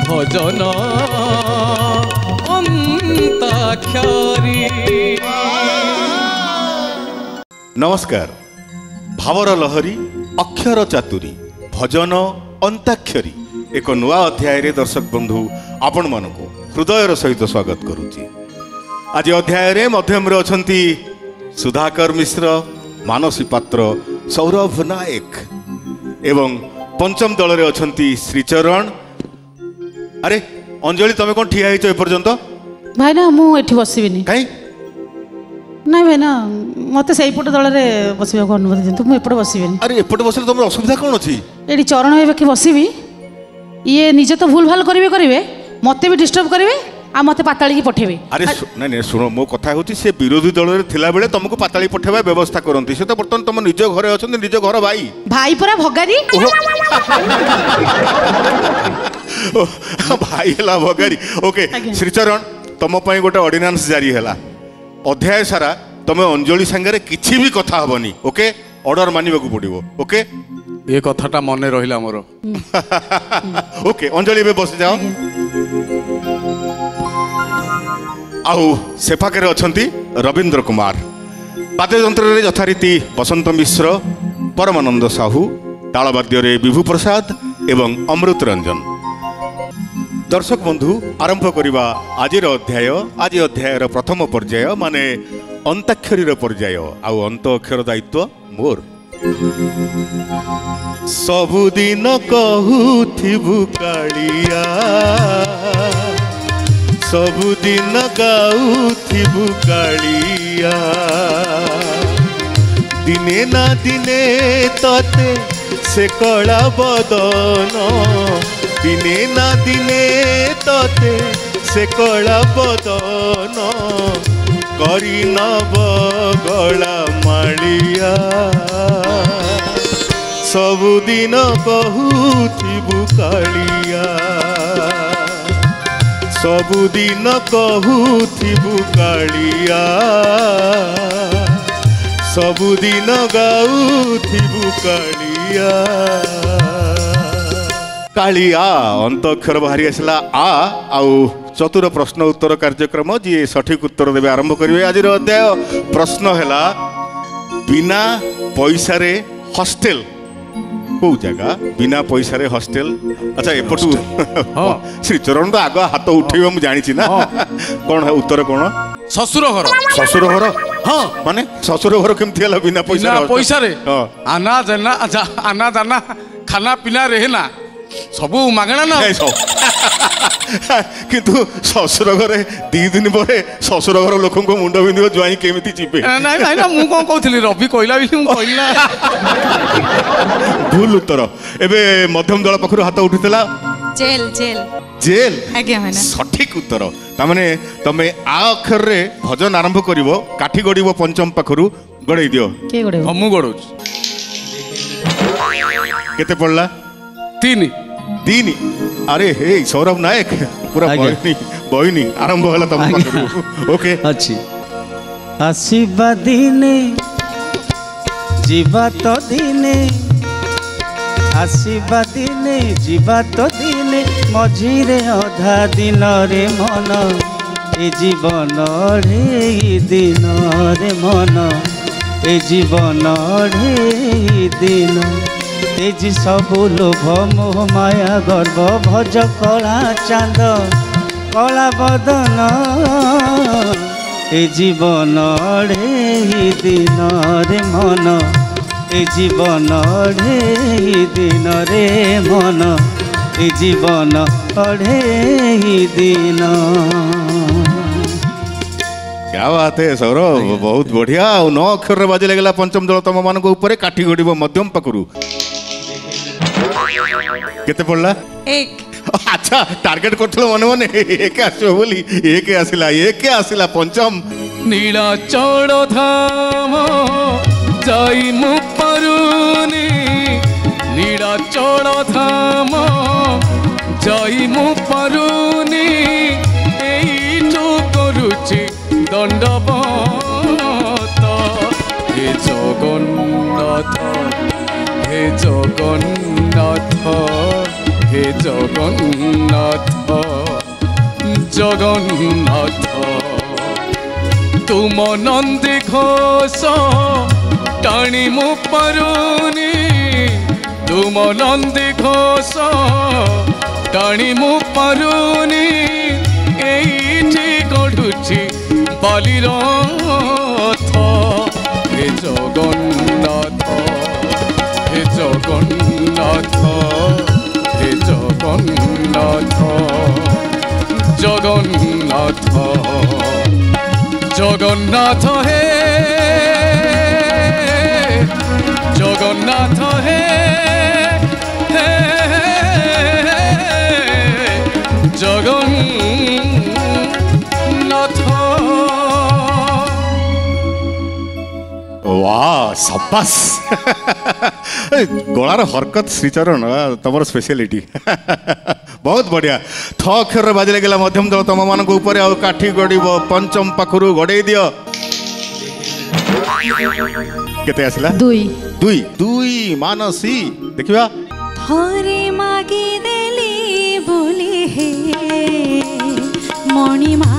भजन अंताक्षरी। नमस्कार। भावर लहरी अक्षर चातुरी भजन अंताक्षरी एक नुआ अध्याय रे दर्शक बंधु आपण मानकु हृदयर सहित स्वागत करुची। आज अध्याय रे मध्यम रे अछंती सुधाकर मिश्र, मानसी पात्र, सौरभ नायक एवं पंचम दल रे अछंती श्रीचरण। अरे अंजलि तमे कोन ठिया हिचो ए पर्यंत? भाई ना मु एठी बसिबिनी। काई नहीं भाई ना मते सही पट दल रे बसिबा को अनुमति दिंतु, मु एपट बसिबिनी। अरे एपट बसले तुम असुविधा कोन अछि? एडी चरण भाई बाकी बसिबी, ये निजे तो भूल भाल करिवे मते भी डिस्टर्ब करिवे आ मते पाताली की पठेबे। अरे नहीं नहीं सुनो, मो कथा होची से विरोधी दल रे थिला बेले तुमको पाताली पठेबा व्यवस्था करंती, से तो बर्तन तुम निज घरे अछन, निज घर भाई भाई परा भगारी भाई हला भगारी। ओके श्रीचरण, तुम पई गोटे ऑर्डिनेंस जारी हला, अध्याय सारा तुम अंजलि संगे किछि भी कथा हबनी। ओके ऑर्डर मानिबा को पड़िबो। ओके ये कथाटा मने रहिला मोर। ओके अंजलि बे बस जाओ। आउ से पाखे अछंती रविंद्र कुमार, वाद्ययंत्र रे यथारीति बसंत मिश्र, परमानंद साहू, तालवाद्य रे विभू प्रसाद एवं अमृत रंजन। दर्शक बंधु आरंभ करिबा आजिर अध्याय। आज अध्यायर प्रथम पर्याय माने अंताक्षरी पर्याय। आउ अंत अक्षर दायित्व मोर। सबुदिन कहूथिबु कालिया, सबुदिन गाउथिबु कालिया, दिने ना दिने तते से कला बदन, दिने ना दिने तते से कला बदन, करी नब गला मालिया, सबुदिन कहूथिबु कालिया, सबुदिन कहूथिबु कालिया, सबुदिन गाउथिबु कालिया। कालिया अंत अक्षर बाहरी आसला आ। आउ चतुर प्रश्न उत्तर कार्यक्रम जी सठिक उत्तर देवे आरंभ करेंगे। आज अध्याय प्रश्न है बिना पैसा रे हॉस्टेल को जगह, बिना पैसा रे हॉस्टेल। अच्छा एपटू श्रीचरण तो आग हाथ उठेबा मु जानी ना, कौन है उत्तर? कौन? ससुर घर। ससुर घर? हाँ माने ससुर घर केमथि हला बिना पैसा रे? पैसा रे आना जाना, आना जाना, खाना पीना रहना सबू मागणा ना। किंतु ससुर घरे 2 दिन पर ससुर घर लोक मुंड बिंदु ज्वाई केमिति जीवे? नाई नाई ना मु कोन कहउथली, रवि कहला भी मु कहला भूल उत्तर। एबे मध्यम दल पखरु हाथ उठितला जेल। जेल जेल आज्ञा मैंने सठिक उत्तर। तामाने तमे आ अक्षर रे भजन आरंभ करिवो, काठी गड़िवो पंचम पखरु गड़ाई दियो। के गड़े? हमु गड़ौछ। केते पड़ला? 3। अरे हे सौरभ नायक पूरा बहिनी आरंभ होला तम पखरु। ओके अच्छी आसीबा दिने जीवा तो दिने, आसीबा दिने जीवा तो दिने, मझिरे अधा दिन रे मन, ए जीवन रे दिन रे मन, ए जीवन रे दिन, तेजी सबु लोभ मोह माया गर्व भज कला चांद कला बदन, ए जीवन रे दिन रे मन, ए जीवन रे दिन रे मन, ए जीवन रे दिन। क्या बात है सौरभ, बहुत बढ़िया। 9 अक्षर रे बाजे लगला पंचम दल तम मान को ऊपर काठी गड़िबो मध्यम पखरु। केते पड़ला? 1। अच्छा टार्गेट करथलो मन मन 1 आसो बोली 1 आसिला पंचम। नीलाचल धाम जाई मु परुनी, नीलाचल धाम जाई मु परुनी, एइठो करूची दंडवत, हे जगन्नाथ, हे जगन्नाथ, হে জগন্নাথ জগন্নাথ তুম নন্দী ঘোষ টাণি মু পারুনি তুম নন্দী ঘোষ টাণি মু পারুনি এইটি গড়ুছি বালিরথ হে জগন্নাথ হে জগন্নাথ হে জগন্নাথ জগন্নাথ জগন্নাথ হে জগন্নাথ হে জগন্নাথ वाह शाबाश गलार हरकत श्रीचरण तुम स्पेशलिटी बहुत बढ़िया थ अक्षर बाजी लगे मध्यम दल तुम मान ऊपर काठी गड़ब पंचम पाखु गड़े दियो केते आसला दुई दुई दुई मानसी देखिबा थरे मागी देली बोली हे मणिमा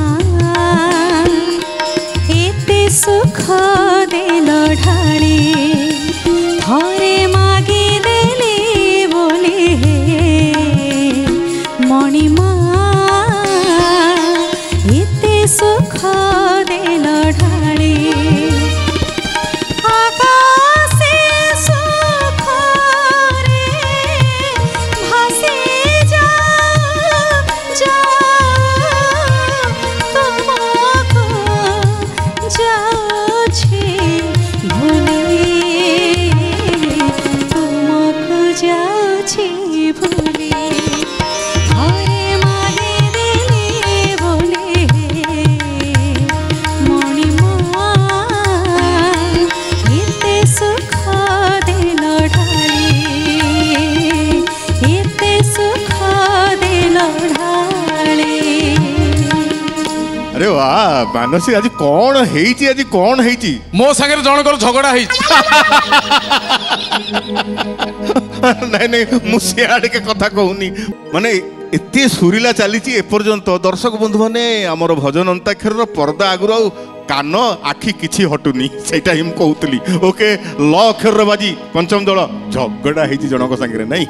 एते सुख देल ढाली थरे मागी देली बोली हे मणिमा एते सुख देल ढाली आकाशे सुख रे भासे जा जा तुमको जाछे भूली तुमको जाछे भूली हरे मागे देले बोले मणिमा एते सुख देल ढाली एते सुख देल ढाली अरे वाह मानसी आज कौन हेची आज कौन हेची मो सागर जनकर झगड़ा है नहीं नहीं मुझे आड़े के कथा कहूनी माने एते सुरीला चली एपर्यंत दर्शक बंधु मैंने आमर भजन अंताक्षर पर्दा आगुर कान आखि किछि हटुनी सेटा हिम कहूतली ओके ल अक्षर बाजी पंचम दल झगड़ा हेची जनक संगे नहीं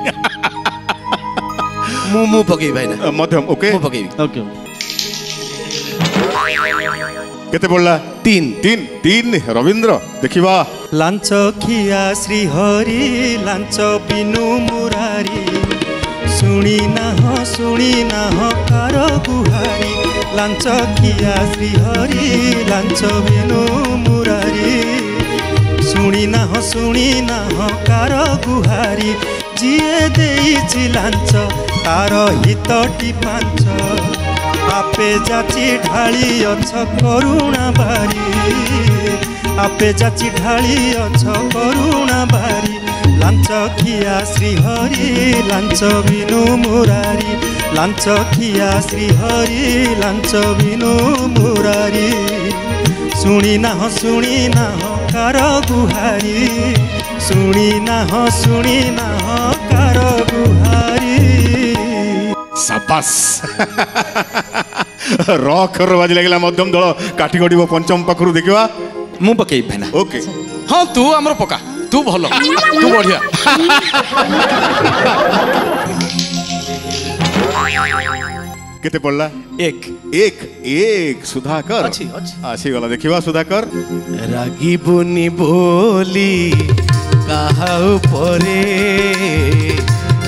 मु पकई भाई ना मध्यम ओके मु पकई ओके केते पड़ला तीन तीन तीन रविंद्र देखिबा लांच खिया श्री हरि लांच बिनु मुरारी शुणी नाह कार गुहारी लांच खिया श्री हरि लांच बिनु मुरारी शुणी नाह कार गुहारी जिए देइछि लांच तार हितटी पांच आपे जाची ढाली अछ करुणा बारी आपे जाची ढाली अछ करुणा बारी लांच खिया श्री हरि लांच बिनु मुरारी लांच खिया श्री हरि लांच बिनु मुरारी शुणी नाह कार गुहारी शुणी नाह कार गुहारी शाबाश र अक्षर बाजी लगे मध्यम दल काठी गड़ब पंचम पाखु देखिबा मु पकई भाई ना ओके हाँ तू आमर पका तू भल तू बढ़िया केते पड़ला एक एक एक सुधाकर अच्छी अच्छी आसी गला देखिबा सुधाकर रागी बुनी बोली कहा परे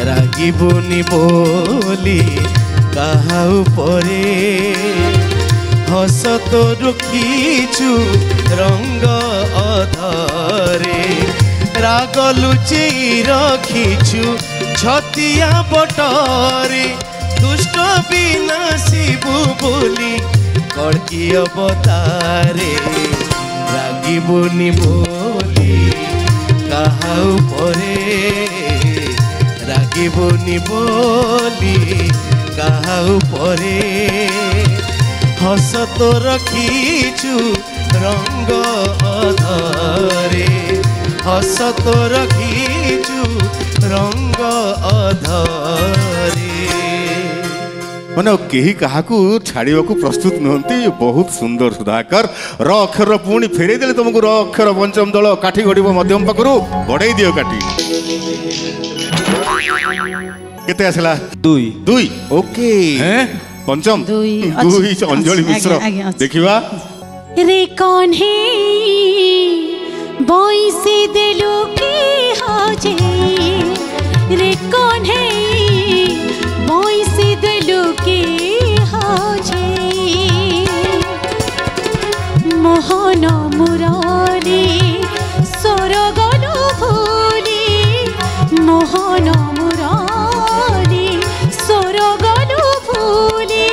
रागी बुनी बोली कहा परे हस तो रुखीचु रंग अधरे राग लुचि रखीचु छतिया बटरे दुष्ट विनाशिबु बोली कड़की अवतारे रागी बुनी बोली कहा परे रागी बुनी बोली कहा परे हस तो रखीचु रंग अधरे हस तो रखीचु रंग अधरे ମାନେ କେହି କାହାକୁ ଛାଡ଼ିବାକୁ ପ୍ରସ୍ତୁତ ନୁହନ୍ତି। ବହୁତ ସୁନ୍ଦର ସୁଧାକର। ର ଅକ୍ଷର ପୁଣି ଫେରେଇ ଦେଲେ ତୁମକୁ ର ଅକ୍ଷର ପଞ୍ଚମ ଦଳ। କାଠି ଗଡ଼ିବ ମଧ୍ୟମ ପାଖରୁ, ଗଡ଼େଇ ଦିଅ କାଠି। କେତେ ଆସିଲା? 2। ଓକେ, ପଞ୍ଚମ 2 ଅଞ୍ଜଳି ମିଶ୍ର। ଦେଖିବା। रे कौन है बॉयसे दिलों की हाजे, रे कौन है बॉयसे दिलों की हाजे, मोहन मुरारी सोरगनु भूली, मोहन मुरारी सोरगनु भूली,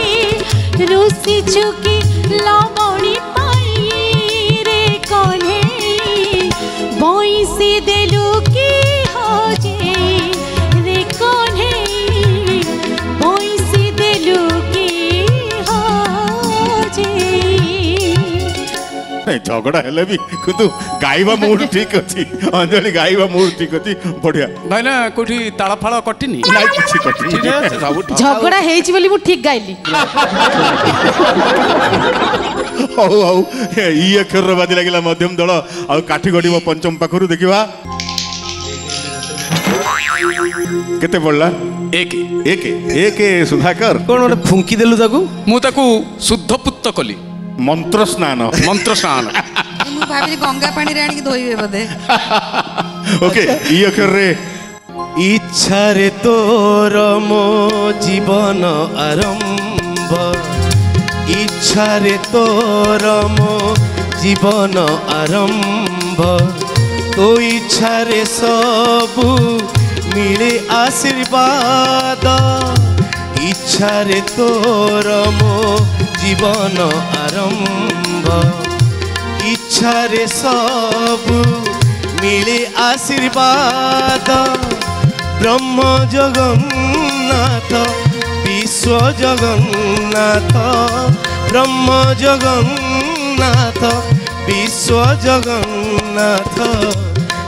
रुसी चुकी लावणी से दिलो की हाजे, रे कौन है बोई से दिलो की हाजे। झगड़ा हेले भी किंतु गाइबा मूड ठीक अछि। अंजलि गाइबा मूड ठीक अछि। बढ़िया भाई ना कोठी ताला फाला कटिनी नाइ किछि कटिनी। झगड़ा हेछि बोली मु ठीक गाइली। हौ हौ ई अक्षर बादी लागिला मध्यम दल। आ काठी गडिबो पंचम पाखरु। देखिबा केते पड़ला? 1 सुधाकर कोन ओटे फुंकी देलु ताकू? मु ताकू शुद्ध पुत्त कली। मंत्र स्नान मु भाबिली गंगा पानी रे आनी की धोइबे बदे। ओके, ई अक्षर रे इच्छा रे तोर मो जीवन आरंभ, इच्छा रे तोर मो जीवन आरंभ, तो इच्छा रे सबु मिले आशीर्वाद, इच्छा रे तोर मो जीवन आरंभ, इच्छा रे सबु मिले आशीर्वाद, ब्रह्म जगन्नाथ विश्व जगन्नाथ, ब्रह्म जगन्नाथ विश्व जगन्नाथ,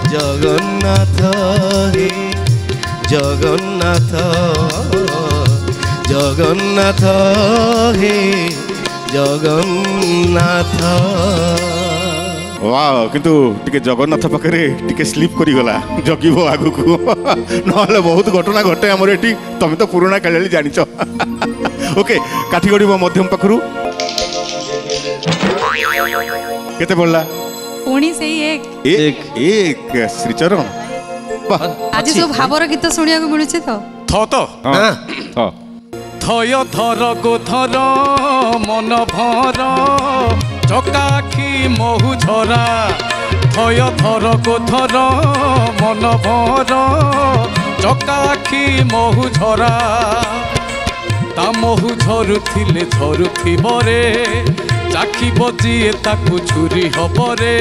जगन्नाथ हे जगन्नाथ, जगन्नाथ हे जगन्नाथ। वाह, किंतु टिके जगन्नाथ पाखे टिके स्लीप करी गला जगिबो आगु को नहले बहुत घटना घटे हमर एठी। तमे तो पुराना काली जानिछ। ओके, काठी गडिबो मध्यम पाखरु। केते पड़ला? पुणी सही एक श्रीचरण। आज सब भावर गीत सुनिया को मिलुछे तो थय थर गोथर मन भर चकाखी महु झरा, थय थर गोथर मन भर चकाखी महु झरा, ता महु झरुथिले झरुथिबरे चाखी बजिए ताकू छुरी हबरे,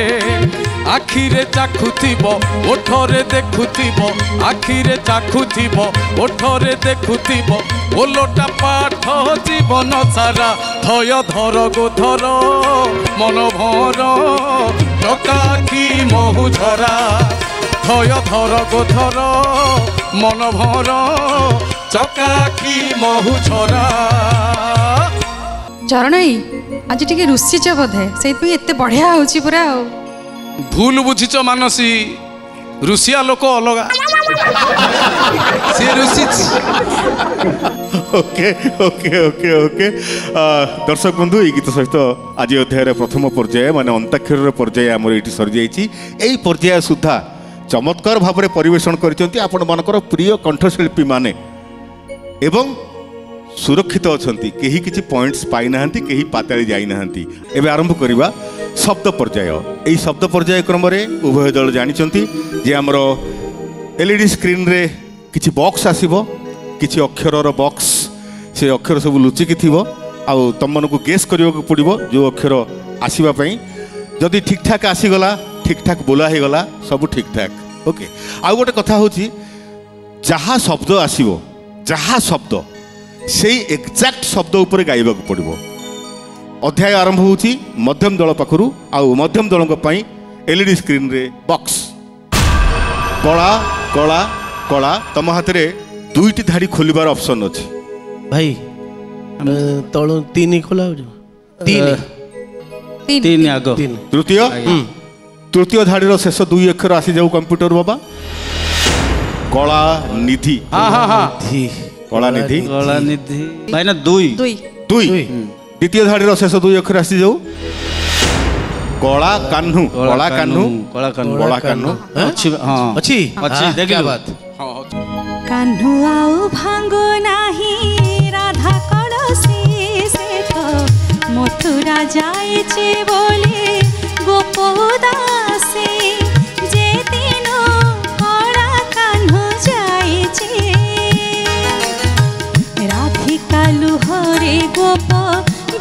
आखिरे चाखुथिब ओठरे देखुथिब, आखिरे चाखुथिब ओठरे देखुथिब, ओलोटा पाठ जीवन सारा, थय धर गोधर मन भर चकाखी महु झरा, थय धर गोधर मन भर चकाखी महु झरा। झरणाई आज टिके रुषिच बोधे से एते बढ़िया होची पूरा। भूल बुझिच मानसी, रुषिया लोक अलगा से रुषिच। ओके ओके ओके ओके दर्शक बंधु, ये गीत सहित आज अध्याय प्रथम पर्याय माने अंताक्षर पर्याय आमर ये सरी जाइए। यही पर्याय सुधा चमत्कार भाव में परिवेशन करछंती आपण मानकर प्रिय कंठशिल्पी माने एवं सुरक्षित अछंती। केही किछि पॉइंट्स पाई नाहंती, केही पाताळी जाई नाहंती। एबे आरंभ करिबा शब्द पर्याय। एही शब्द पर्याय क्रम रे उभय दल जानिचंती जे हमर एलईडी स्क्रीन रे किछि बॉक्स आसीबो, किछि अक्षरर बॉक्स, से अक्षर सब लुचिकी थिबो आ तुम मानकु गेस करियो पड़िबो जो अक्षर आसीबा पई। जदि ठीक ठाक आसीगला, ठीक ठाक बोला हे गला, सब ठीक ठाक। ओके, आ गोटे कथा होछि जहा शब्द आसीबो, जहा शब्द से एक्जाक्ट शब्द उपर गाइबा पड़ो। अध्याय आरंभ होची मध्यम दल पाखरु। आउ मध्यम दल एलईडी स्क्रीन रे बॉक्स कला कला कला। तुम हाथ में दुईटी धाड़ी खोलिबार ऑप्शन अछि भाई तळु 3 खोला 3 3 आग तृतीय धाड़ीर शेष 2 अक्षर आसी जाऊ कंप्यूटर बाबा कला निधि हाँ हाँ हाँ कला निधि भाई ना 2 द्वितीय धाड़ीर शेष 2 अक्षर आसी जाऊ कला कान्हू अच्छी देख क्या बात कान्हू आउ भांगो नाही राधा कलसी सेठ मथुरा जाइछे बोले गोपदासे जे दिन कला कान्हू जाइछे राधिका लुहरे गोप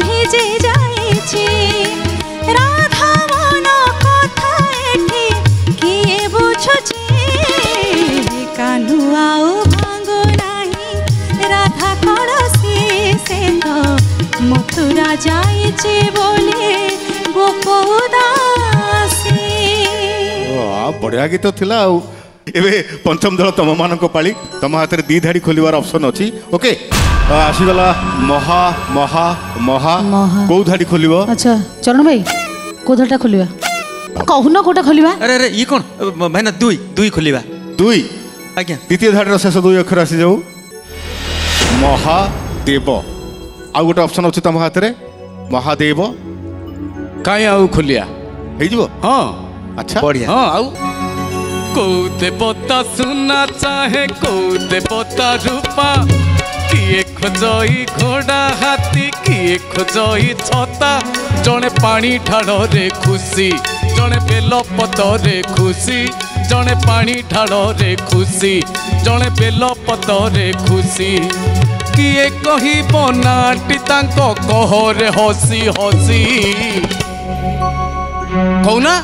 भेजे जाइछे राधा मन कथा एठी किए बुझुछे कान्हू आउ भांगो नाही राधा कलसी सेठ मथुरा जाइछे बोले गोपदासी बढ़िया गीत थिला आउ एबे पंचम दल तम मानक पाली तम हाथ में 2 धाड़ी खोलिवार ऑप्शन अछि ओके आसीगला महा महा महा को धाड़ी खोलिबो अच्छा चरण भाई को धाटा खोलिबा कहून कोटा खोलिबा अरे अरे ये कौन भाई ना 2 खोलिबा 2 आज्ञा द्वितीय धाड़ीर शेष 2 अक्षर आसी जाऊ महादेव आउ गोटे ऑप्शन अछि तम हाथ में महादेव कहीं आउ खोलिया हे जीवो हाँ अच्छा बढ़िया हाँ आउ को देवता सुना चाहे को देवता रूपा किए खोजई घोड़ा हाथी किए खोजई छता जड़े पानी ढाड़ रे खुशी जड़े बेल पतरे खुशी जड़े पानी ढाड़ रे खुशी जड़े बेल पतरे खुशी किए कहिब नाटी तांको कहरे हसी हसी कहूना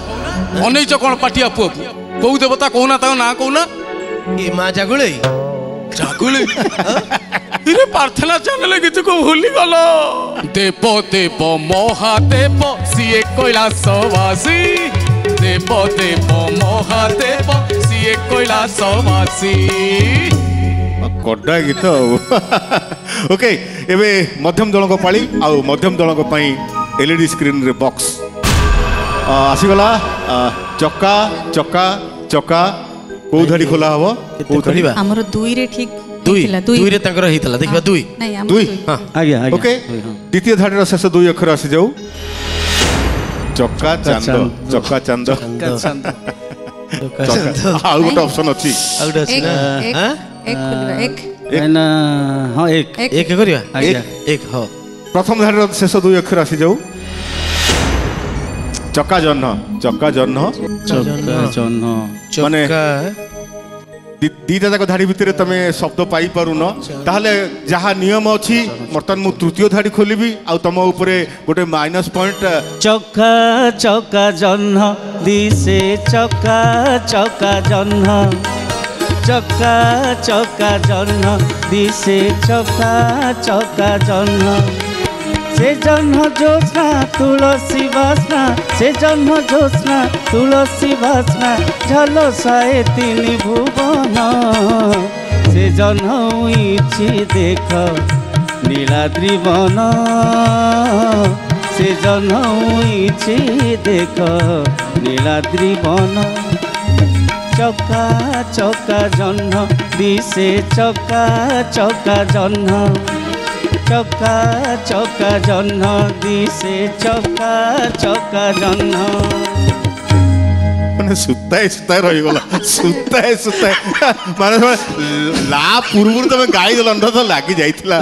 अनैच कौन पाटिया पुआ कौ देवता कहूना ताको ना कहूना ए मां जागुले जागुले इरे प्रार्थना चैनल गीत को भूली गलो देव देव महादेव सीए कैलासवासी देव देव महादेव सीए कैलासवासी कड्डा गीत ओके एबे मध्यम दल को पाली आउ मध्यम दल को पई एलईडी स्क्रीन रे बॉक्स आसीगला चक्का चक्का चक्का को धाड़ी खोला हबो को खोलिबा हमरो 2 रे ठीक 2 रे तंकर हितला देखबा 2 नहीं हम 2 हां आज्ञा ओके द्वितीय धाड़ीर शेष 2 अक्षर आसी जाऊ चक्का चांद चक्का चांद आउ गोटे ऑप्शन अछि आउट अछि ना हां एक खोलिबा एक ना हां एक करिया एक हां प्रथम धाड़ीर शेष 2 अक्षर आसी जाऊ चक्का जन्न माने दीटा जाक धाड़ी भितर तमे शब्द पाई पारुन ताहले जहा नियम अछि वर्तमान मु तृतीय धाड़ी खोलिबी आ तम ऊपरे गोटे माइनस पॉइंट चक्का चक्का जन्न दिसे चक्का चक्का जन्न चक्का चक्का जन्न दिसे चक्का चक्का जन्न से जन्म जोत्स्ना तुलसी बास्ना से जन्म जोत्स्ना तुलसी बास्ना झलसाए 3 भुवन से जन्म इछि देख नीलाद्रि वन से जन्म इछि देख नीलाद्रि वन चक्का चक्का जन्म दिसे चक्का चक्का जन्म चक्का चक्का जन्न दिसे चक्का चक्का जन्न माने सुताए रही गला सुताए माने ला पूर्व तमे गाई दलन तो लागी जाइथिला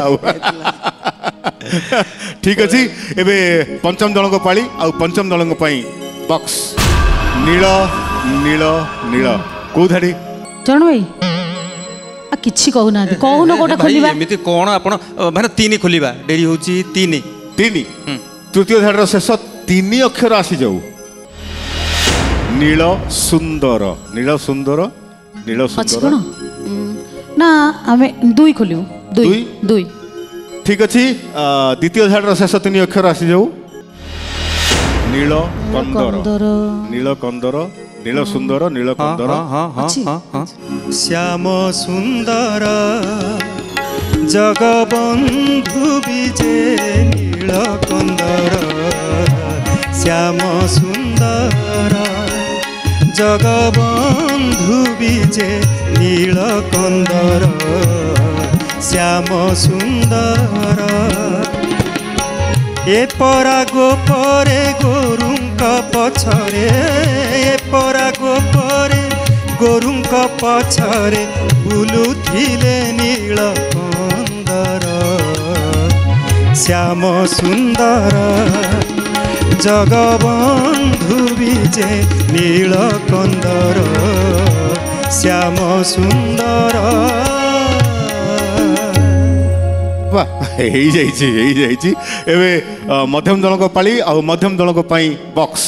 ठीक अछि एबे पंचम दल को पाली आ पंचम दल को पई बॉक्स नील नील नील को धाड़ी चरण भाई आ किछि कहू ना कहू न कोटा खोलिबा एमिति कोन आपण माने 3 खोलिबा डेरी होची 3 तृतीय धाड़ीर शेष 3 अक्षर आसी जाऊ नील सुंदर नील सुंदर नील सुंदर ना हमें 2 खोलियो 2 ठीक अछि द्वितीय धाड़ीर शेष 3 अक्षर आसी जाऊ नील कंदर नील कंदर नील सुंदर नील कंदर श्याम सुंदर जगबंधु विजे ସୁନ୍ଦର ଜଗବନ୍ଧୁ ବିଜେ ନୀଳକନ୍ଦର ଶ୍ୟାମ ସୁନ୍ଦର ଏ ପରା ଗୋପରେ ଗୋରୁଙ୍କ ପଛରେ ଏ ପରା ଗୋପରେ ଗୋରୁଙ୍କ ପଛରେ ବୁଲୁଥିଲେ ନୀଳକନ୍ଦର ଶ୍ୟାମ ସୁନ୍ଦର ଜଗବନ୍ଧୁ ବିଜେ ନୀଳକନ୍ଦର ଶ୍ୟାମ ସୁନ୍ଦର ହେଇଯାଇଛି ଏବେ ମଧ୍ୟମ ଦଳଙ୍କ ପାଳି ଆଉ ମଧ୍ୟମ ଦଳଙ୍କ ପାଇଁ ବକ୍ସ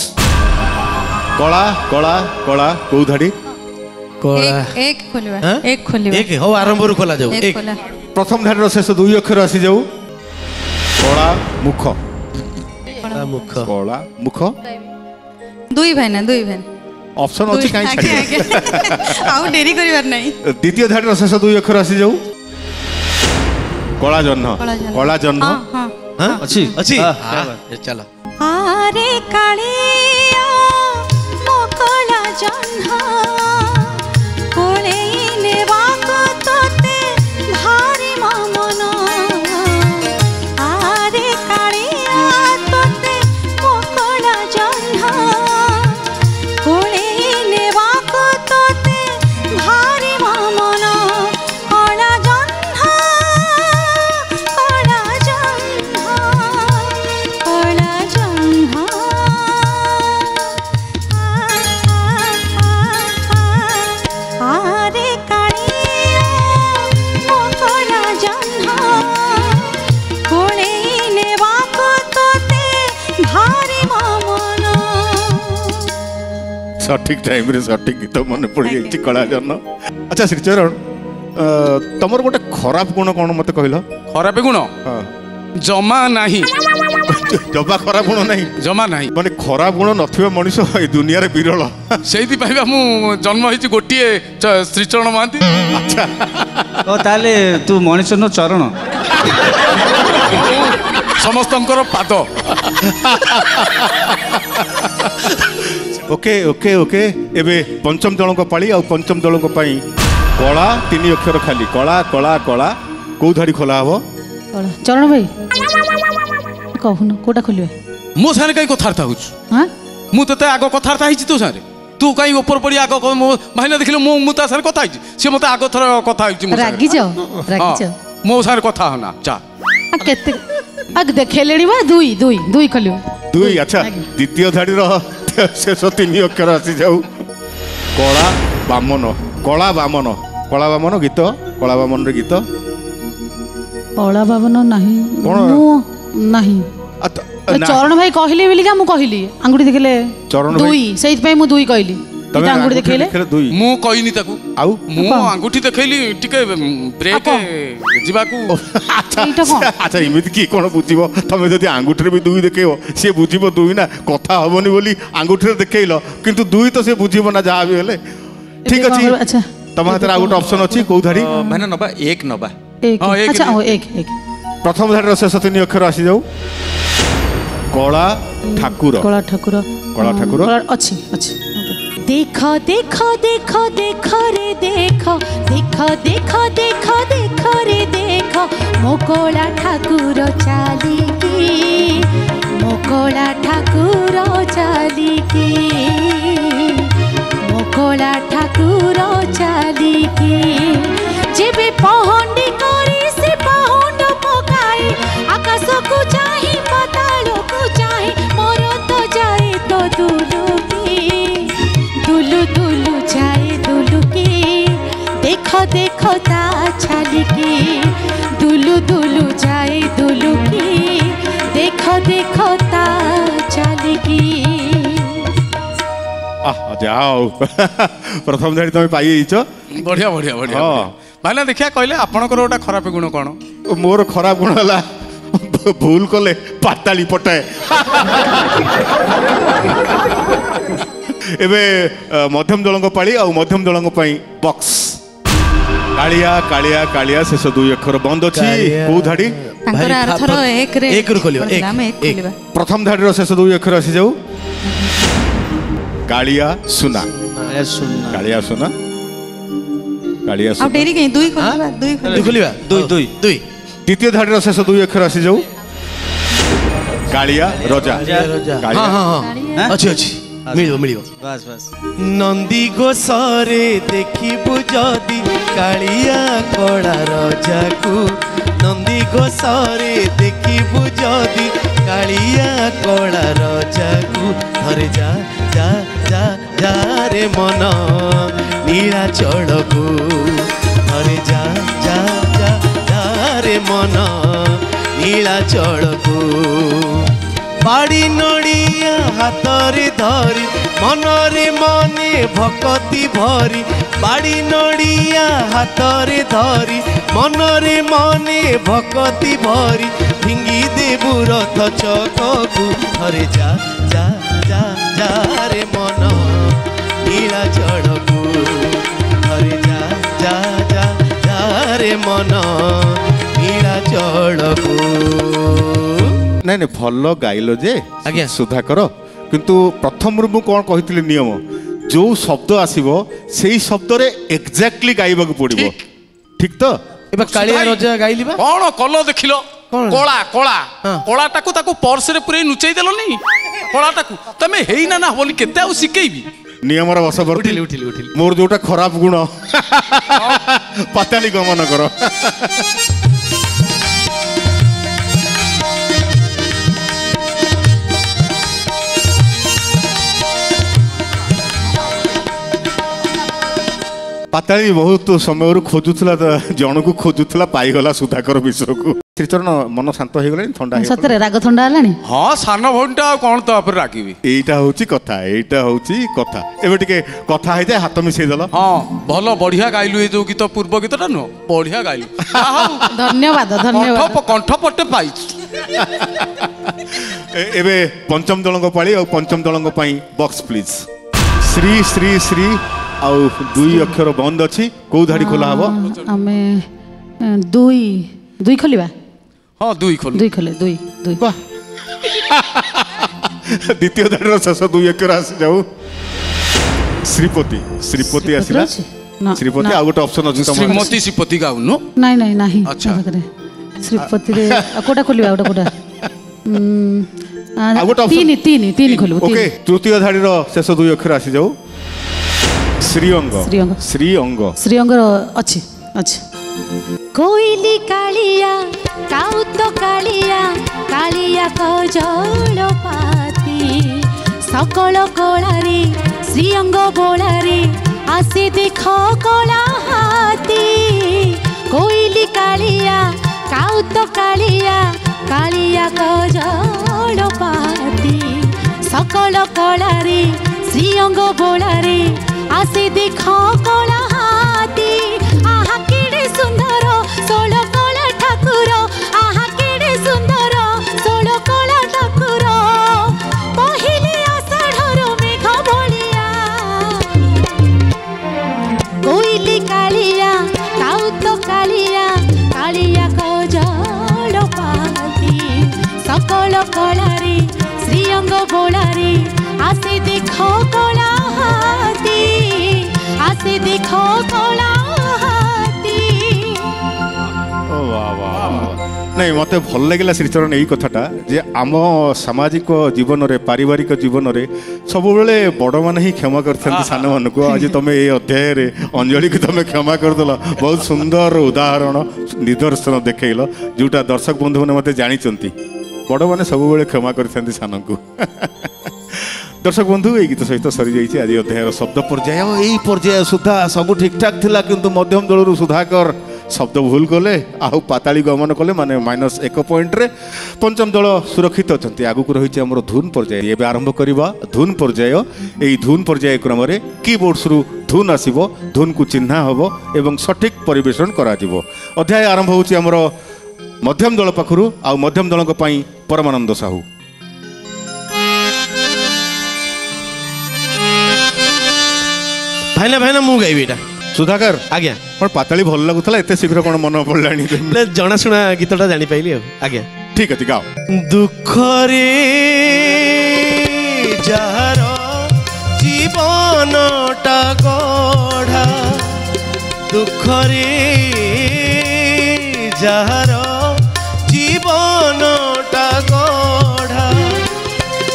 କଳା କଳା କଳା କୋଉ ଧାଡି एक खोलिबा एक खोलिबा एक हो आरंभରୁ ଖୋଲା ଯାଉ एक खोला प्रथम धाडीर शेष दुई अक्षर आसी जाऊ कला मुख मुख कला मुख दुई भाई ऑप्शन अछि काई छाडी आउ डेरी करिवार नाही द्वितीय धाडीर शेष दुई अक्षर आसी जाऊ कला जन्ह हां अछि चलो आरे कालिया मो कला जन्ह कोले नेवा को तोते भारी मन आरे कालिया तोते मो कला जन्ह कोले नेवा को तोते भारी मन कला जन्ह कला जन्ह कला जन्ह आरे कालिया मो कला जन्ह कोले नेवा को तोते भारी मन सठिक टाइम रे सठिक गीत मन पड़ी जाई कला जन्ह अच्छा श्रीचरण तमर गोटे खराब गुण कोन मते कहलो खराब गुण जमा नाही जबा खराब गुण नहीं जमा नाही माने खराब गुण नथिबा मनुष्य ए दुनिया रे विरल सेहिति पाइबा मु जन्म होइछि गोटिए श्रीचरण महांती अच्छा ओ ताले तू मनुष्य न चरण समस्तंकर पाद ओके ओके ओके एबे पंचम दलक पाली आ पंचम दलक पई कला तीन अक्षर खाली कला कला कला को धाड़ी खोला हबो चरण भाई कहून कोटा खोलिबे मो सारे कई कथार्था होछु हां मु तते आगो कथार्था हिछि तो सारे तू कई ऊपर पड़ी आगो भाईना देखिलो मु ता सारे कथा हिछि से मते आगो थर कथा हिछि रागी जाओ मो सारे कथा होना चा केते अग देखेलेनी बा दुई दुई दुई खोलियो दुई अच्छा द्वितीय धाड़ी रो शेष तीन अक्षर आसी जाऊ कला बामन गीत कला बामन रे गीत कला बामन नहीं मु नहीं चरण भाई कहले बिलिका मु कहली अंगुठी देखले चरण दुई सेइत पई मु दुई कहली तमे अंगुठी देखले दुई मु कहिनी ताकू आउ मु अंगुठी देखैली टिके ब्रेक जिबाकू अच्छा इमिति की कोन बुझिबो तमे जदी अंगुठी रे भी दुई देखेबो से बुझिबो दुई ना कथा हबोनी बोली अंगुठी रे देखैलो किंतु दुई तो से बुझिबो ना जा भी हेले ठीक अछि अच्छा तमा हाथ आउट ऑप्शन अछि को धाड़ी माने नबा एक अच्छा एक प्रथम धाड़ी शेष तीन अक्षर आसी जाऊ कला ठाकुर अच्छी देख देख देख देख रे देख देख देख देख देख रे देख मो कला ठाकुर चालिकी मो कला ठाकुर चालिकी मो कला ठाकुर चालिकी जेबे पहंडी करी से पहंड पकाई आकाश को चाही पाताल को चाही मोर तो जाए तो दुलु दुलु जाए दुलु की देख देख ता छालिकी दुलु दुलु जाए दुलु की देख देख ता छालिकी जाओ प्रथम धाड़ी तुम पाई बढ़िया बढ़िया बढ़िया भाईना देखिया कहले आपनकर ओटा खराब गुण कोन मोर खराब गुण हला भूल कले पाताली पटाए एबे मध्यम दलक पाली आ मध्यम दलक पई बॉक्स कालिया कालिया कालिया शेष दुई अक्षर बंद अछि को धाड़ी तांकर अर्थ रो एक रे एक रो खोलियो एक खोलिबा प्रथम धाड़ी रो शेष दुई अक्षर आसी जाऊ कालिया सुना कालिया सुना कालिया अब डेरी कहीं दुई खोलिबा द्वितीय धाड़ी शेष दुई अक्षर आसी जाऊ कालिया रजा अच्छी अच्छी मिलियो मिलियो बस बस नंदी गोसरे देखिबु जदी कालिया कड़ा रजा को नंदी गोसरे देखिबु जदी कालिया कड़ा रजा को धरे जा जा जा जा रे मन नीलाचल को धरे जा जा जा जा रे मन नीलाचल को बाड़ी नड़िया हाथरे धरी मनरे मने भक्ति भरी बाड़ी नड़िया हाथरे धरी मनरे मने भक्ति भरी फिंगी देबु रथ चकू हरे जा जा जा जा रे मन नीलाचलकू हरे जा जा जा जा रे मन नीलाचलकू नहीं नहीं भल गाइल जे आज्ञा सुधाकर किंतु प्रथम रु कौन कही नियम जो शब्द आसीबो सेही शब्द रे एग्जैक्टली गाइबाक पड़िबो ठीक तो एबा कालिया रजा गाइलिबा कौन कल देखिलो कला कला कलाटाकू ताकू पर्स रे पुरे नुचै देलनी कलाटाकू तमे हेइना ना होली केते आ सिकेइबी नियम रा बस उठिली उठिली उठिली मोर जोटा खराब गुण पाताली गमन करो पाताली बहुत समय खोजुला जन को खोजुला पाईगला सुधाकर विषय को श्रीचरण मन शांत हो गला ठंडा सतरे राग ठंडा हलानी हाँ सान भौणीटा कौन तो आप रागिबी एटा होची कथा एबे टिके कथा है जे हाथ मिसै दल हाँ भलो बढ़िया गाइलु ए जो गीत पूर्व गीतटा न बढ़िया गाइलु धन्यवाद धन्यवाद कंठ पटे पाई एबे पंचम दलंग पाली और पंचम दलंग पई बॉक्स प्लीज श्री श्री श्री आउ दुई अक्षर बंद अच्छी कौ धाड़ी खोला हबो आमे दुई दुई खोलिबा हाँ दुई खोल दुई खोले दुई दुई द्वितीय धाड़ी शेष दुई अक्षर आसी जाऊ श्रीपति श्रीपति आसिला श्रीपति आ गोटे ऑप्शन अछि श्रीमती श्रीपति गाउनु नहीं नहीं नहीं अच्छा श्रीपति रे कोटा खोलिबा कोटा तीन तीन तीन खोलु ओके तृतीय धाड़ी शेष दुई अक्षर आसी जाऊ श्रीअंग श्रीअंग श्रीअंग अच्छी अच्छी कोइली कालिया काउत कालिया कालिया कजल पाती सकल कलारे श्रीअंग बोलारे आसे देख कला हाथी कोइली कालिया काउत कालिया कालिया कजल पाती सकल कलारे श्रीअंग बोलारे आसे देख कला हाथी आहा केड़े सुंदर सोल कला ठाकुर आहा केड़े सुंदर सोल कला ठाकुर पहिले आषाढ़र मेघ भलिया कोइली कालिया काउत कालिया कालिया कजल पाती सकल कलारे श्रीअंग बोलारे आसे देख कला हाथी आसे देखो कला हाथी नहीं मत भल लगे श्रीचरण यही कथाटा जे आम सामाजिक जीवन रे पारिवारिक जीवन रे सब बेले बड़ मान ही क्षमा करते सान मान को आज तुम ये अध्याय रे अंजलि को तुम क्षमा करदेल बहुत सुंदर उदाहरण निदर्शन देखल जोटा दर्शक बंधु मैंने मत जानी बड़ मैंने सब बेले क्षमा करते सान को दर्शक बंधु ये गीत सहित सरी जाइए आज अध्याय शब्द पर्याय यही पर्याय सुधा सब ठीक ठाक थिला किंतु मध्यम दल सुधाकर शब्द भूल कले आउ पाताली गमन कले माने -1 पॉइंट रे पंचम दल सुरक्षित अछंती आगु रही हमर धुन पर्याय एबे आरंभ करिबा धुन पर्याय एई धुन पर्याय क्रम रे कीबोर्ड्स रु धुन आसीबो धुन को चिन्हा हबो एवं सठिक परिवेषण करा जिवो अध्याय आरंभ होची हमर मध्यम दल पाखरु आ मध्यम दलक पई परमानंद साहू भाईना भाईना मु गाइबी एटा सुधाकर आज्ञा पर पाताली भल लागुतला एते शीघ्र कोन मन पड़लानी जनाशुना गीतटा जानी पाइली आज्ञा ठीक अछि गाओ दुख रे जहर জীবনটা গড়া দুঃখরে যাহার জীবনটা গড়া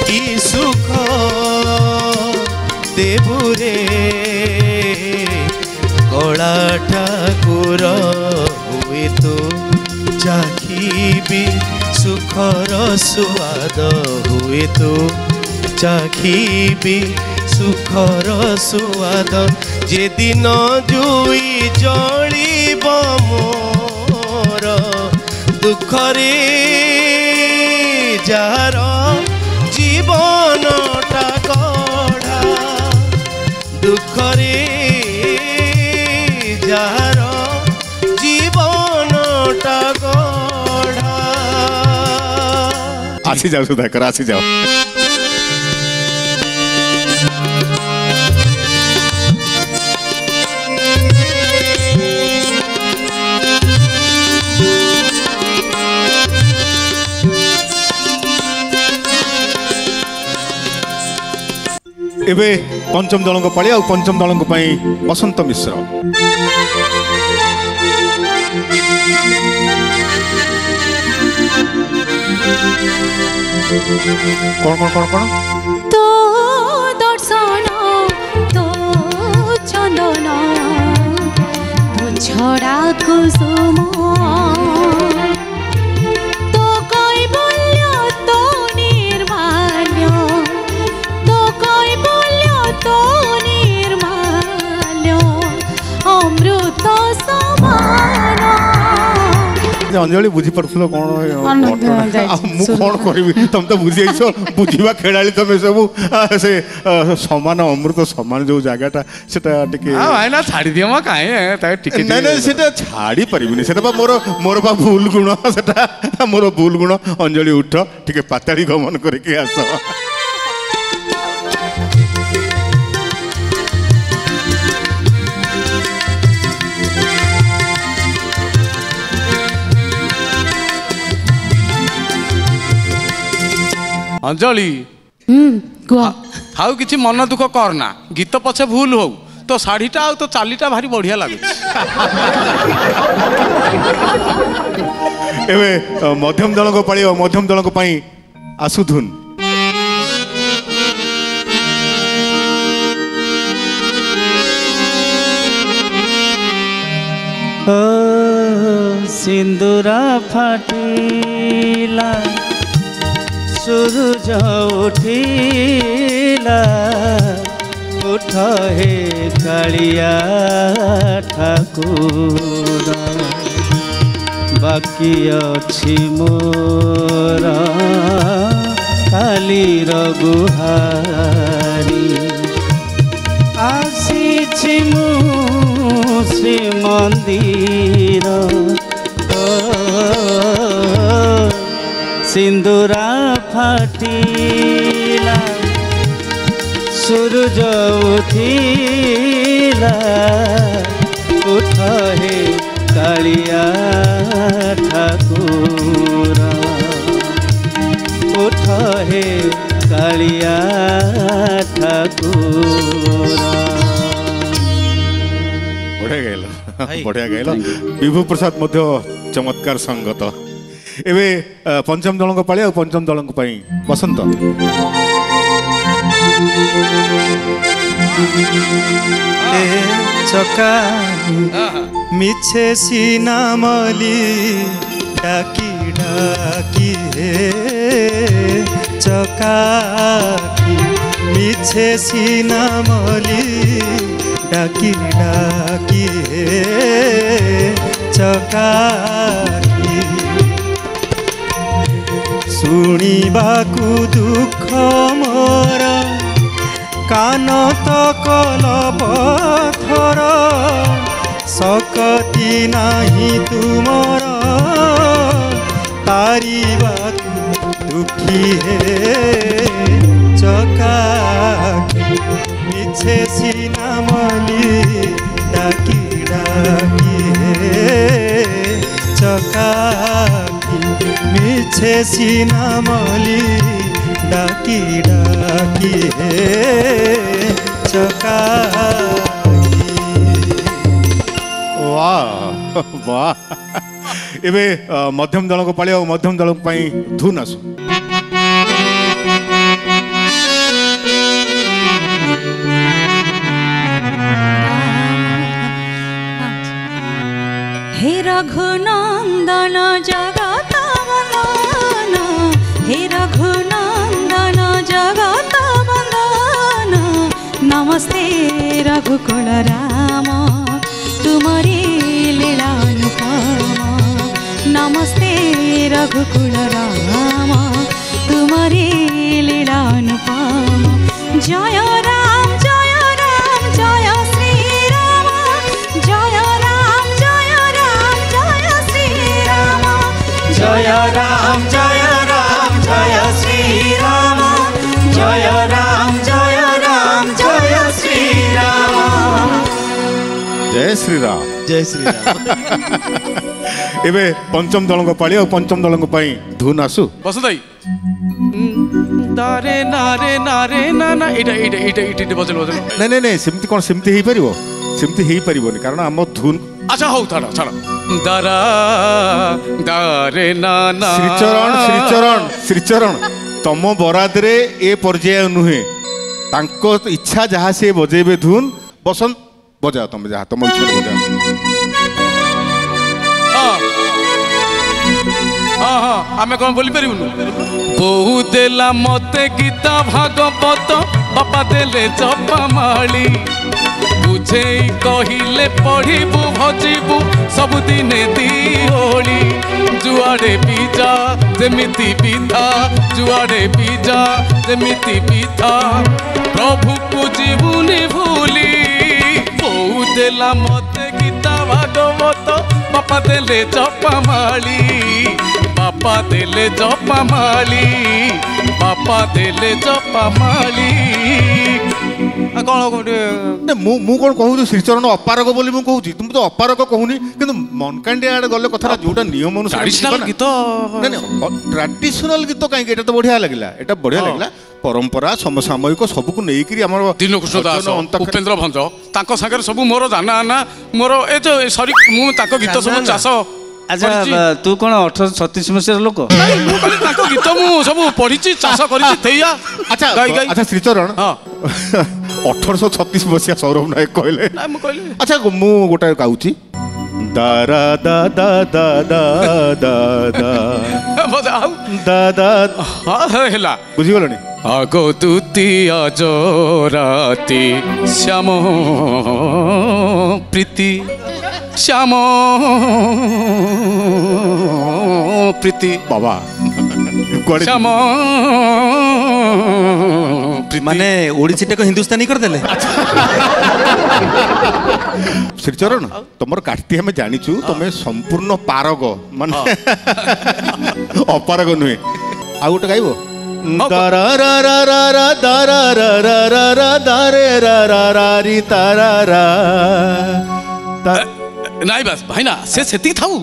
কি সুখ দেবুরে কলা ঠাকুর হুয়ে তো চাখিবি সুখর সুয়াদ হুয়ে তো চাখিবি সুখর সুয়াদ যেদিন জুই জলিব মোর দুঃখরে যার জীবনটা গড়া দুঃখরে যার জীবনটা গড়া। আসি যাও সুধাকর, আসি যাও। एबे पंचम दल पाली आ पंचम दल बसंत मिश्र कौन कौन कौन कौन तो दर्शन तो चंदन तो छड़ा कुसुम तो कैबल्य तो निर्माल्य तो कैबल्य तो निर्माल्य अमृत समान अंजलि बुझी पार्थिल कौन कौन करी तुम तो बुझी बुझा खेला तुम सब से समान अमृत समान जो जगहटा से छाड़ी दियो छाड़ी पारि मोर मोर बा भूल गुण से मोर भूल गुण अंजलि उठ टे पाताड़ी गमन करके आस अंजलि हाउ किछि मन दुख करना गीत पछे भूल हो तो शाढ़ीटा आ तो चालीटा भारी बढ़िया लगे एबे मध्यम दल को पाली मध्यम दल को पाई आसुधुन सिंदूरा फाटिला सूरज उठिला उठ हे कालिया ठाकुर बाकी अछि मोर कालीर गुहारी आसीछि मु श्री मंदिर सिंदूरा फाटिला सूरज उठिला उठ हे कालिया ठाकुर उठ हे कालिया ठाकुर बढ़िया गाइल विभु प्रसाद मध्य चमत्कार संगत एबे पंचम दल को पाली पंचम दल को पाई बसंत चका मिछे सीनामली डाकी डाकी हे चका मिछे सीनामली डाकी डाकी हे चका शुणिबाकु दुख मोर कान तो कल पथर सकती नाही तुमर तारिबाकु दुखी हे चका मिछे सीनामली डाकी डाकी हे चका मिछे सीनामली डाकी डाकी हे वाह वाह एबे मध्यम दल को पाली मध्यम दल धुन आसु हे रघुनंदन जगत वंदन हे रघुनंदन जगत वंदन नमस्ते रघुकुल राम तुमरी लीलानुपम नमस्ते रघुकुल राम तुमरी लीलानुपम जय राम जय राम जय श्री राम जय राम जय राम जय श्री राम जय राम जय राम जय श्री राम जय राम जय राम जय श्री राम जय श्री राम जय श्री राम एबे पंचम दल को पाली पंचम दल को धुन आसु बसुदाई दारे नारे नारे ना ना एटा एटा एटा एटा बजल बजल नहीं नहीं नहीं सेमती कोन सेमती हेई परिबो सेमती हेई परिबोनी कारण हम धुन अच्छा हो थाड़ा छाड़ा दारा दारे ना ना श्रीचरण श्रीचरण श्रीचरण तम बराद रे ए पर्याय नुहे तांको इच्छा जहाँ से बजेबे धुन बसंत बजा तुम जहाँ तुम इच्छा बजा हाँ हाँ आमे कौन बोली पारिबुन बहु देला मते गीता भागवत बापा देले जपमाली बुझे कहिले पढ़िबु भजिबु सबुदिने दिओली जुआड़े बीजा जेमिति विधा जुआड़े बीजा जेमिति विधा प्रभु को जीवुनी भूली बहु देला मते गीता भागवत बापा देले जपमाली बापा देले जपमाली बापा देले जपमाली कौन मु कौन कहूँ श्रीचरण अपारक बोली मु कहूँ तुम तो अपारक कहूनी किंतु मनकांडी आड़े गले कथा जोटा नियम अनुसार गीत ट्रेडिशनल गीत कहीं एटा तो बढ़िया लगला एटा बढ़िया लगला परंपरा समसामयिक सबको नेइकरी हमर दीनकृष्ण दास उपेन्द्र भंज तांको सागर सब मोर जाना आना मोर ए जो सॉरी मु तांको गीत सब चाष अच्छा तू कौन 1836 मसीह लोक गीत मु सब पढ़ी चाष कर अच्छा अच्छा श्रीचरण 1836 मसीहा सौरभ नायक कहले अच्छा मु गोटा गाउची दारा दा दा दा दा दा दा दा हेला बुझी गलनी आगो द्वितीय जोराती श्याम प्रीति श्याम प्रीति बाबा श्याम माने ओडिसी टे को हिंदुस्तानी कर देले श्रीचरण तुमर काटती हमें जानिछु तमे संपूर्ण पारग माने अपारग नुहे आ गोटे गाइबो दारा रा रा रा रा दारा रा रा रा रा दारे रा रा रा री तारा रा नाई बस भाई ना से सेती थाऊ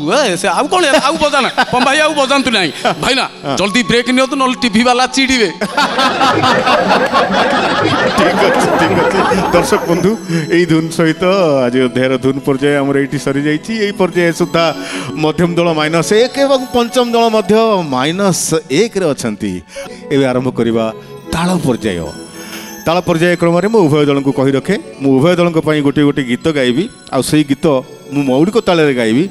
से आउ कोन आउ बजाना पम भाई आउ बजांतु नाही भाई ना जल्दी ब्रेक नियो तो नल टीवी वाला चिड़ीबे ठीक अछि दर्शक बंधु एई धुन सहित आज अध्यायर धुन पर्याय हमर एठी सरी जाईची एई पर्याय सुद्धा मध्यम दल -1 एवं पंचम दल मध्य -1 रे अछंती एबे आरंभ करिबा ताल पर्याय ताल पर्याय क्रम में मु उभय दल को कही रखे मु उभय दल गोटे गोटे गीत गाइबी आ सेई गीत मु मौलिक ताल रे गाइबी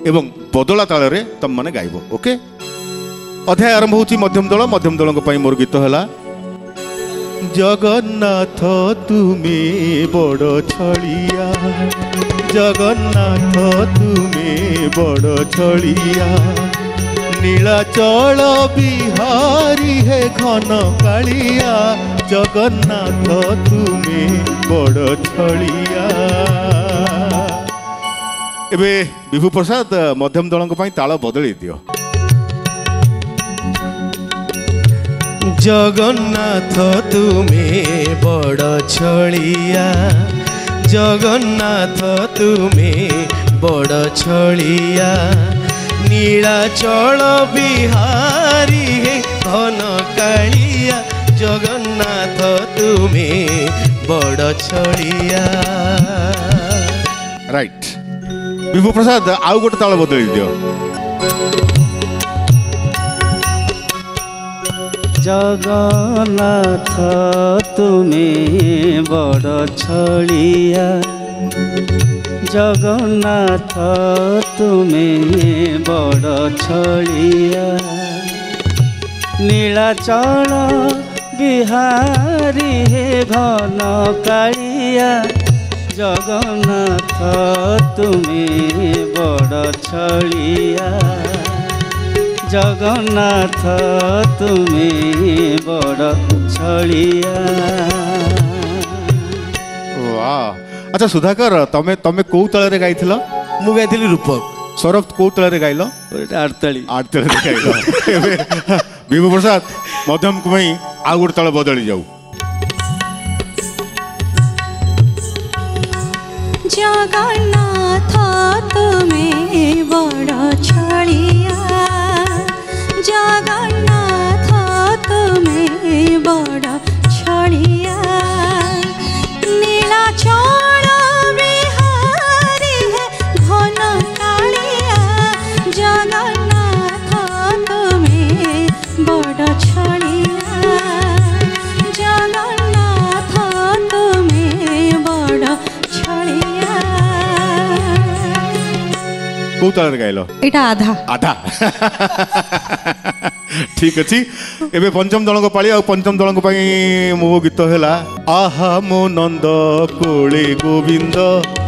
एवं बदला ताल रे तुम माने गाइबो ओके अध्याय आरंभ होची मध्यम दल मोर गीत हला जगन्नाथ तुमे बड़ छलिया जगन्नाथ तुमे बड़ छलिया नीलाचल बिहारी हे घन कालिया जगन्नाथ तुमे बड़ छलिया एबे विभु प्रसाद मध्यम दल ताल बदल दियो जगन्नाथ तुमे बड़ छलिया जगन्नाथ तुमे बड़ छलिया नीलाचल बिहारी हे घन कालिया जगन्नाथ तुमे बड़ छलिया। राइट विभु प्रसाद आउ गोटे ताल बदल दियो। जगन्नाथ तुमे बड़ छलिया, जगन्नाथ तुमे बड़ छलिया, नीलाचल बिहारी हे घन कालिया, जगन्नाथ तुमे बड़ छलिया, जगन्नाथ तुमे बड़ छलिया। वाह अच्छा सुधाकर तमे तमे को तळे गाइथिल? मु गाइथिली रूपक। सौरभ को तळे गाइल? आठताली गाइल। विभु प्रसाद मध्यम कुमाई आउ गोटे तळे बदली जाऊ। जगन्नाथ तुमे बड़ छलिया, जगन्नाथ तुमे बड़ छलिया, नीलाचल बिहारी है घन कालिया, जगन्नाथ तुमे बड़ छलिया, जगन्नाथ तुमे बड़ छलिया। को तळे गाइल? एटा आधा आधा ठीक अच्छी एबे पंचम दल को पाली आ पंचम दल को मो गीत है आहा मो नंद कोले गोविंद,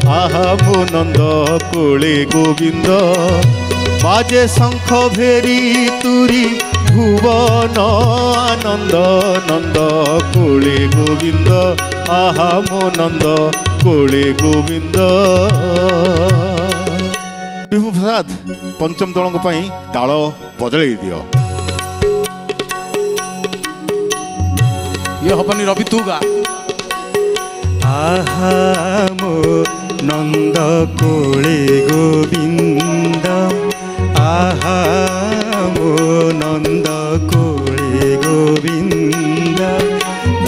आहा मो नंद कोले गोविंद, बाजे शंख भेरी तुरी भुवन आनंद, नंद कोले गोविंद, आहा मो नंद कोले गोविंद। विभु प्रसाद पंचम दल ताल बदल दियो। ये हबनी रवि तू गा। आहा मो नंद कोले गोविंद, आहा मो नंद कोले गोविंद,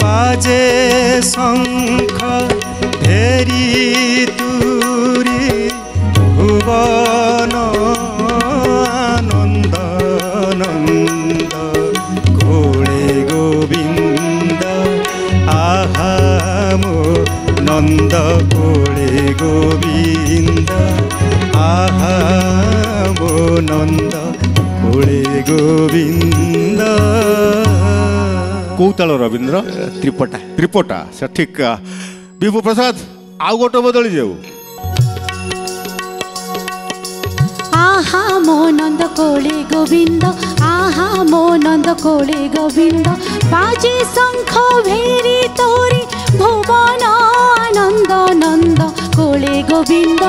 बाजे शंख भेरी तुरी भुवन आनंद, नंद कोले गोविंद, आहा मो नंद कोले गोविंद, आहा मो नंद कोले गोविंद। कौताल रविंद्र? त्रिपटा। त्रिपटा से ठीक। विभु प्रसाद आउ गोटे बदली जाऊ। आहा मो नंद कोले गोविंद, आहा मो नंद कोले गोविंद, बाजे शंख भेरी तोरी भुवन आनंद, नंद कोले गोविंद,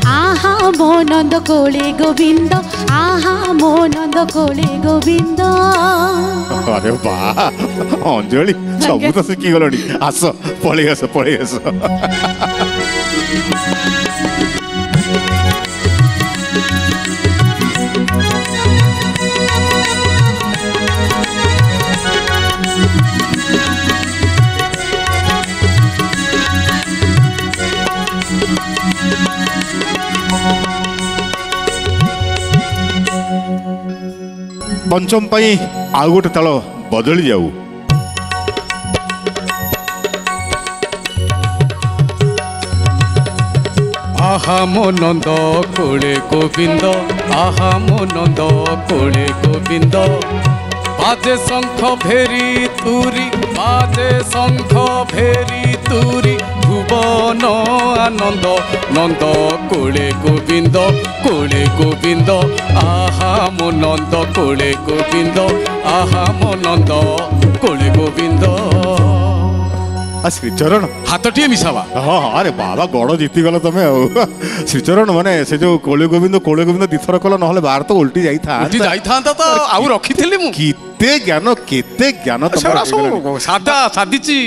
आहा मो नंद कोले गोविंद, आहा मो नंद कोले गोविंद। अरे वाह अंजलि सब तो शिखी गलनी। आस पलि आस पलि आस। पंचम पाई आउ गोटे ताल बदली जाऊ। आहा मो नंद कोले गोविंद, आहा मो नंद कोले गोविंद, बाजे शंख भेरी तुरी, बाजे शंख भेरी तुरी भुवन आनंद, नंद कोले गोविंद, कोले गोविंद, आहा मो नंद कोले गोविंद, आहा मो नंद कोले गोविंद। श्रीचरण हाथटीए मिसावा। हाँ अरे बाबा गड़ जीति गल तुम श्रीचरण माने से जो कोले गोविंद दिथर कल ना बाहर तो उल्टी जाइथा तो आउ रखिथिली मु। केते ज्ञान सादा सादिची।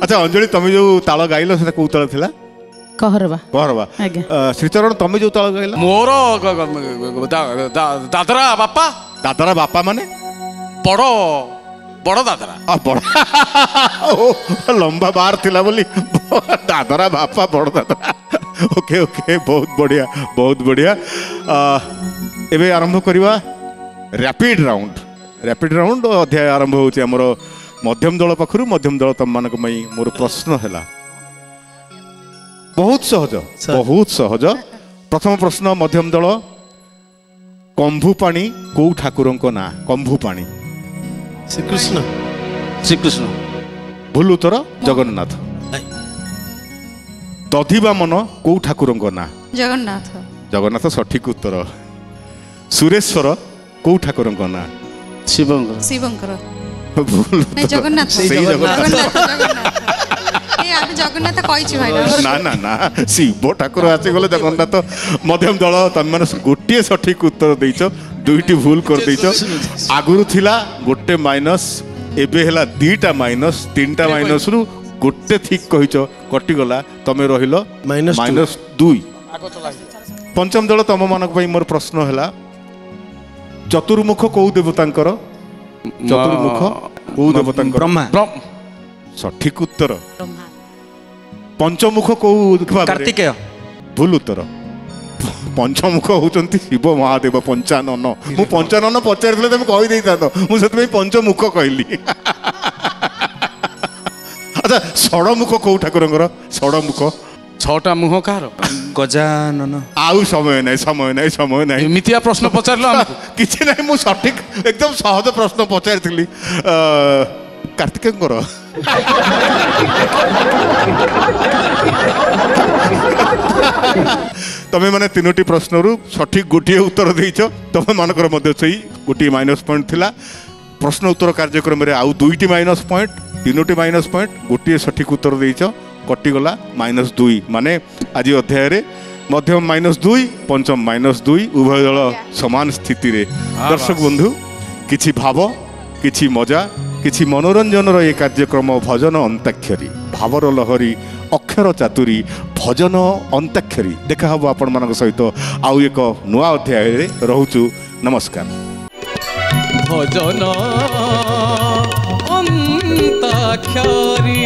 अच्छा अंजलि तुम जो ताल गाइल से कौ ताल थिला? कहरबा। कहरबा। श्रीचरण तुम जो ताल गाइल? मोर दादरा बापा। दादरा बापा माने बड़ बड़ दादरा बड़ लंबा बार थिला बोली दादरा बापा बड़ दादरा ओके ओके बहुत बढ़िया एबे आरंभ करवा रैपिड राउंड अध्याय आरंभ होची हमर मध्यम दल पाखरु मध्यम दल तम मानक मई मोर प्रश्न हैला बहुत सहज प्रथम प्रश्न मध्यम दल कंभु पानी को ठाकुर ना कंभु पानी श्रीकृष्ण भूल उत्तर जगन्नाथ दधिवामन को ठाकुर ना जगन्नाथ सठिक उत्तर सुरेश्वर को ठाकुर ना शिवंकर भूल जगन्नाथ जगन्नाथ ना शिव ठाकुर आसी गले जगन्नाथ मध्यम दल तुम मैंने गोटे सठिक उत्तर देच दुईटी भूल कर देच आगुरु थिला गोटे माइनस एबे हला दीटा माइनस तीनटा माइनस रु गोटे ठीक कहिच कटि गला तमे रहिलो -2 पंचम दल तम मानक पई मोर प्रश्न हला चतुर्मुख को देवतांकर चतुर्मुख को देवतांकर ब्रह्मा सठिक उत्तर पंचमुख को कार्तिकेय भूल उत्तर पंचमुख होचंती शिव महादेव पंचानन मु पंचानन पचारले तुम कहि देई तातो मु सेतमे पंचमुख कहली अच्छा षडमुख को ठाकुरंकर षडमुख छटा मुह कार गजानन आउ समय नहीं मिथिया प्रश्न पचारलो हमको किछि नहीं मु सठिक एकदम सहज प्रश्न पचारथिली कार्तिकेयंकर तमें माने तीनोटी प्रश्न रु सठिक गोटे उत्तर देइछ तमे मानकर मध्य सही गोटे माइनस पॉइंट थिला प्रश्न उत्तर कार्यक्रम रे आउ दुईटी माइनस पॉइंट तीनोटी माइनस पॉइंट गोटे सठिक उत्तर देइछ कटिगला -2 माने आज अध्याय रे मध्यम -2 पंचम -2 उभय दल समान स्थिति रे दर्शक बंधु किछि भाव किछि मजा किछि मनोरंजन ये कार्यक्रम भजन अंताक्षरी भावर लहरी अक्षर चातुरी भजन अंताक्षरी देखा हम आपण मान सहित आउ एक नुआ अध्याय रे रहूचु नमस्कार भजन अंताक्षरी।